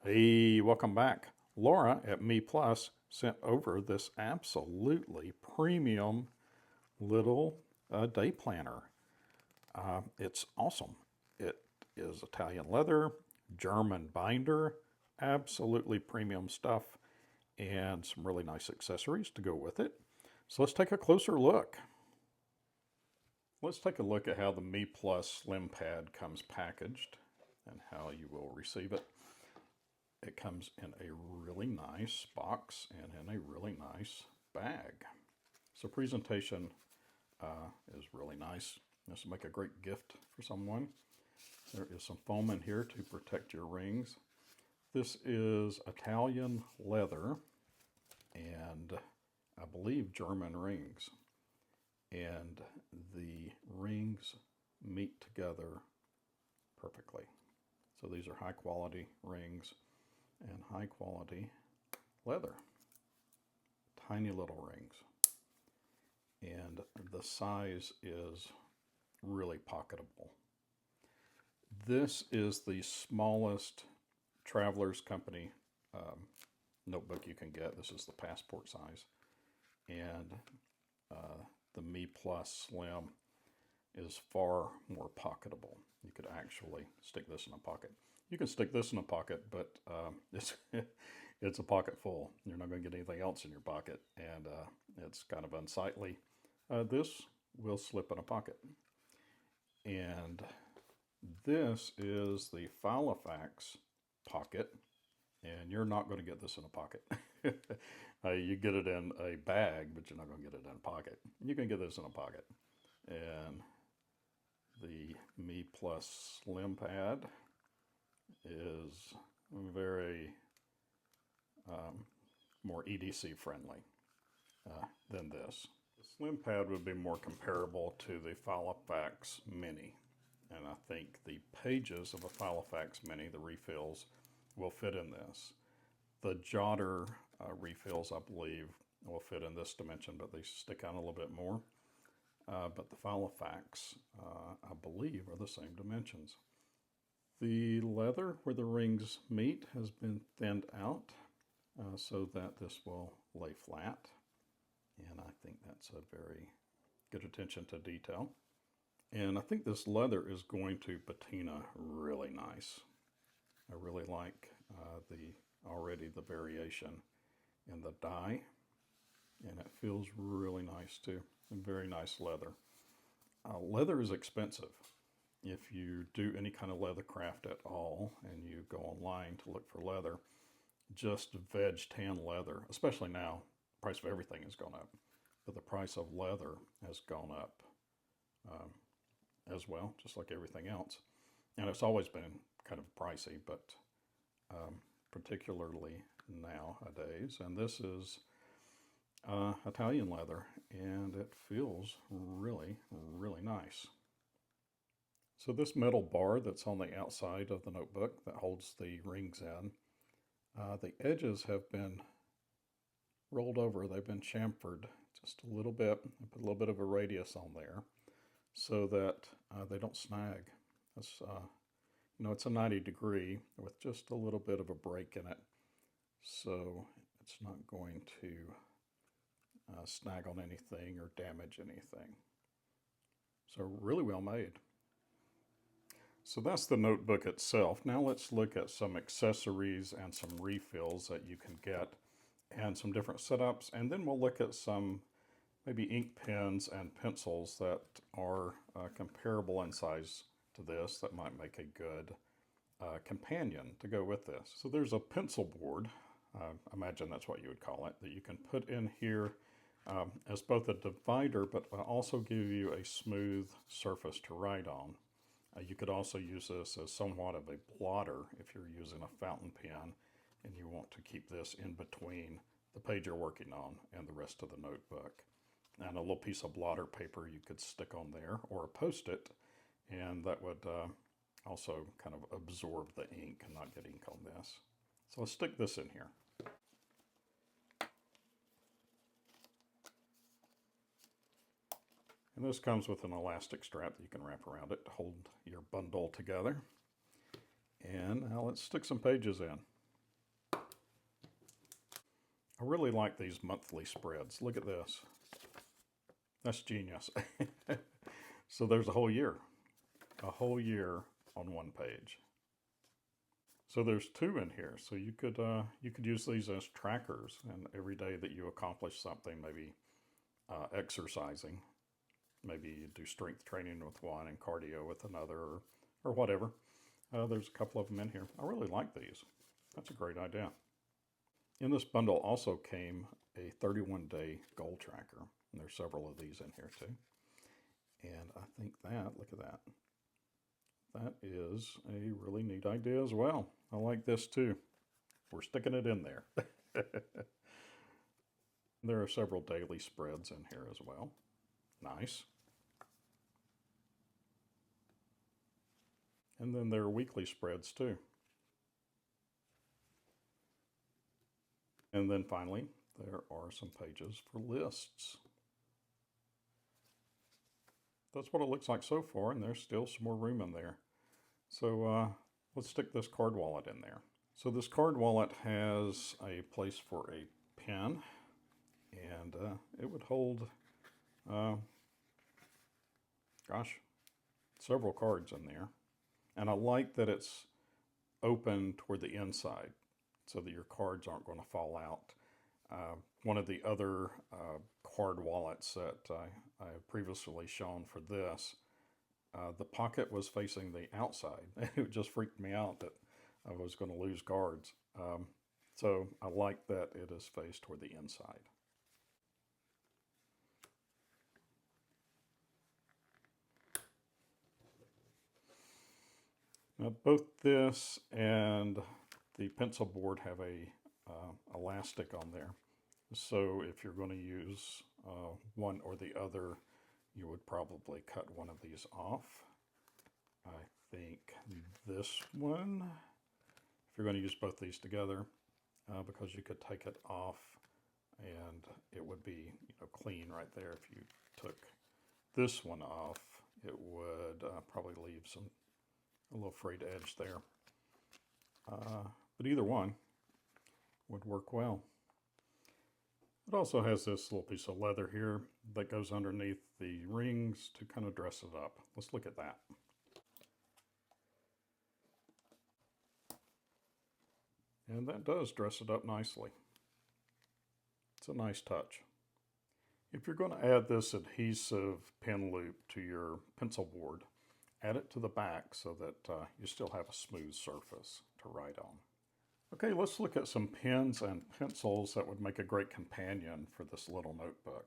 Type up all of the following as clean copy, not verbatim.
Hey, welcome back. Laura at Me Plus sent over this absolutely premium little day planner. It's awesome. It is Italian leather, German binder, absolutely premium stuff, and some really nice accessories to go with it. So let's take a closer look. Let's take a look at how the Me Plus Slim Pad comes packaged and how you will receive it. It comes in a really nice box and in a really nice bag. So presentation is really nice. This will make a great gift for someone. There is some foam in here to protect your rings. This is Italian leather and I believe German rings. And the rings meet together perfectly. So these are high quality rings and high quality leather. Tiny little rings. And the size is really pocketable. This is the smallest Traveler's Company notebook you can get. This is the passport size. And the Me Plus Slim is far more pocketable. You could actually stick this in a pocket. You can stick this in a pocket, but it's a pocket full. You're not going to get anything else in your pocket, and it's kind of unsightly. This will slip in a pocket. And this is the Filofax pocket, and you're not going to get this in a pocket. You get it in a bag, but you're not going to get it in a pocket. You can get this in a pocket. And the Me Plus Slim Pad is very more EDC friendly than this. The Slim Pad would be more comparable to the Filofax Mini, and I think the pages of a Filofax Mini, the refills, will fit in this. The Jotter refills, I believe, will fit in this dimension, but they stick out a little bit more. But the Filofax, I believe, are the same dimensions. The leather where the rings meet has been thinned out so that this will lay flat. And I think that's a very good attention to detail. And I think this leather is going to patina really nice. I really like the variation in the dye, and it feels really nice too. Very nice leather. Leather is expensive. If you do any kind of leather craft at all and you go online to look for leather, just veg tan leather, especially now, the price of everything has gone up, but the price of leather has gone up as well, just like everything else. And it's always been kind of pricey, but particularly nowadays. And this is Italian leather, and it feels really, really nice. So this metal bar that's on the outside of the notebook that holds the rings in, the edges have been rolled over. They've been chamfered just a little bit. I put a little bit of a radius on there so that they don't snag. It's, it's a 90-degree with just a little bit of a break in it, so it's not going to snag on anything or damage anything. So really well made. So that's the notebook itself. Now let's look at some accessories and some refills that you can get and some different setups, and then we'll look at some maybe ink pens and pencils that are comparable in size to this that might make a good companion to go with this. So there's a pencil board, imagine that's what you would call it, that you can put in here as both a divider, but also give you a smooth surface to write on. You could also use this as somewhat of a blotter if you're using a fountain pen and you want to keep this in between the page you're working on and the rest of the notebook. And a little piece of blotter paper you could stick on there, or a Post-it, and that would also kind of absorb the ink and not get ink on this. So let's stick this in here. And this comes with an elastic strap that you can wrap around it to hold your bundle together. And now let's stick some pages in. I really like these monthly spreads. Look at this. That's genius. So there's a whole year on one page. So there's two in here. So you could use these as trackers, and every day that you accomplish something, maybe exercising, maybe you do strength training with one and cardio with another, or whatever. There's a couple of them in here. I really like these. That's a great idea. In this bundle also came a 31-day goal tracker. And there's several of these in here too. And I think look at that. That is a really neat idea as well. I like this too. We're sticking it in there. There are several daily spreads in here as well. Nice. And then there are weekly spreads too. And then finally, there are some pages for lists. That's what it looks like so far, and there's still some more room in there. So let's stick this card wallet in there. So this card wallet has a place for a pen, and it would hold, several cards in there. And I like that it's open toward the inside so that your cards aren't going to fall out. One of the other card wallets that I have previously shown for this, the pocket was facing the outside. It just freaked me out that I was going to lose cards. So I like that it is faced toward the inside. Now both this and the pencil board have a elastic on there. So if you're going to use one or the other, you would probably cut one of these off. I think this one, if you're going to use both these together, because you could take it off and it would be clean right there. If you took this one off, it would probably leave a little frayed edge there. But either one would work well. It also has this little piece of leather here that goes underneath the rings to kind of dress it up. Let's look at that. And that does dress it up nicely. It's a nice touch. If you're going to add this adhesive pen loop to your pencil board, add it to the back so that you still have a smooth surface to write on. Okay, let's look at some pens and pencils that would make a great companion for this little notebook.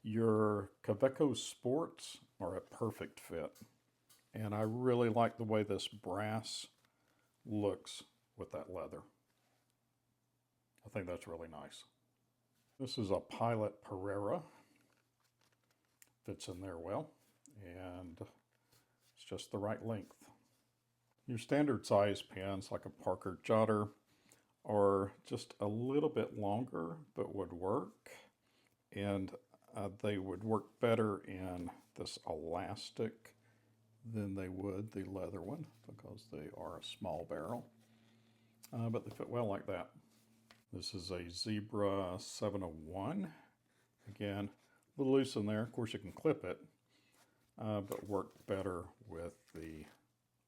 Your Kaweco Sports are a perfect fit. And I really like the way this brass looks with that leather. I think that's really nice. This is a Pilot Prera. Fits in there well, and it's just the right length. Your standard size pens like a Parker Jotter are just a little bit longer but would work, and they would work better in this elastic than they would the leather one because they are a small barrel, but they fit well like that. This is a Zebra 701. Again, a little loose in there. Of course you can clip it, but work better with the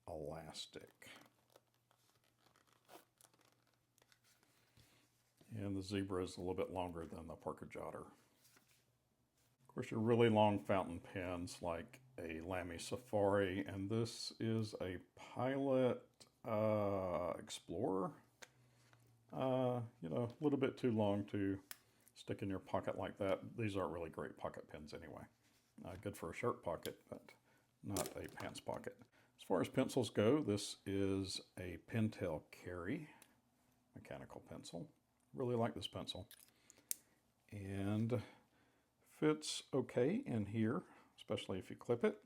elastic. And the Zebra is a little bit longer than the Parker Jotter. Of course, your really long fountain pens like a Lamy Safari, and this is a Pilot Explorer. A little bit too long to stick in your pocket like that. These aren't really great pocket pens anyway. Good for a shirt pocket, but not a pants pocket. As far as pencils go, this is a PENTEL Kerry mechanical pencil. Really like this pencil. And fits okay in here, especially if you clip it.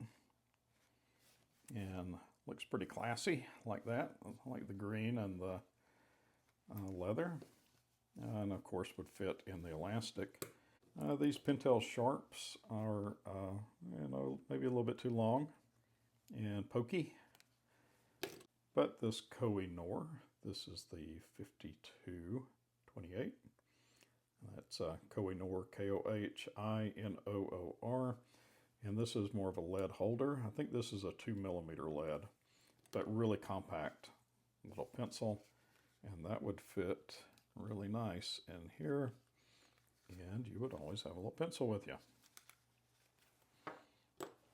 And looks pretty classy like that. I like the green and the leather. And of course would fit in the elastic. These PENTEL Sharps are, maybe a little bit too long and pokey. But this KOH-I-NOOR, this is the 5228. That's KOH-I-NOOR, KOH-I-NOOR. And this is more of a lead holder. I think this is a 2mm lead, but really compact little pencil. And that would fit really nice in here. And you would always have a little pencil with you.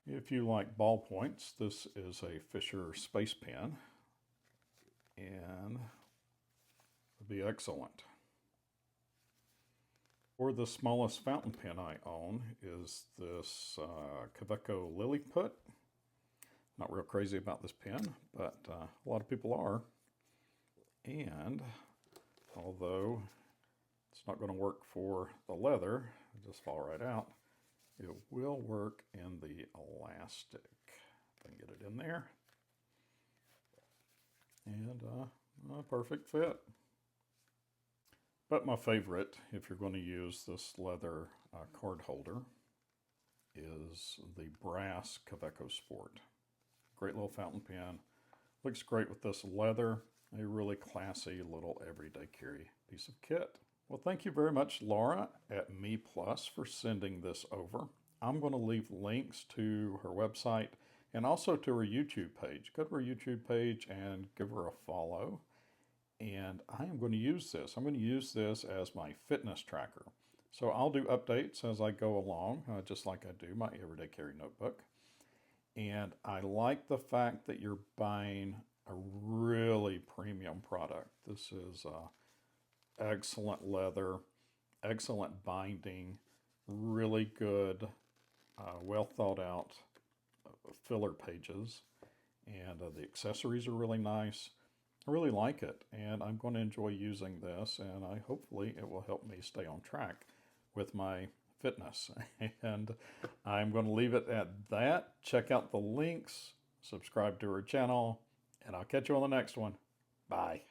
If you like ballpoints, this is a Fisher Space Pen. And would be excellent. Or the smallest fountain pen I own is this Kaweco Liliput. Not real crazy about this pen, but a lot of people are. And although it's not going to work for the leather, it'll just fall right out, it will work in the elastic. If I can get it in there. And a perfect fit. But my favorite, if you're going to use this leather card holder, is the brass Kaweco Sport. Great little fountain pen. Looks great with this leather. A really classy little everyday carry piece of kit. Well, thank you very much, Laura at Me Plus, for sending this over. I'm going to leave links to her website and also to her YouTube page. Go to her YouTube page and give her a follow. And I am going to use this. I'm going to use this as my fitness tracker. So I'll do updates as I go along, just like I do my everyday carry notebook. And I like the fact that you're buying a really premium product. This is excellent leather, excellent binding, really good, well thought out filler pages. And the accessories are really nice. I really like it, and I'm going to enjoy using this, and hopefully it will help me stay on track with my fitness. And I'm going to leave it at that. Check out the links, subscribe to her channel, and I'll catch you on the next one. Bye.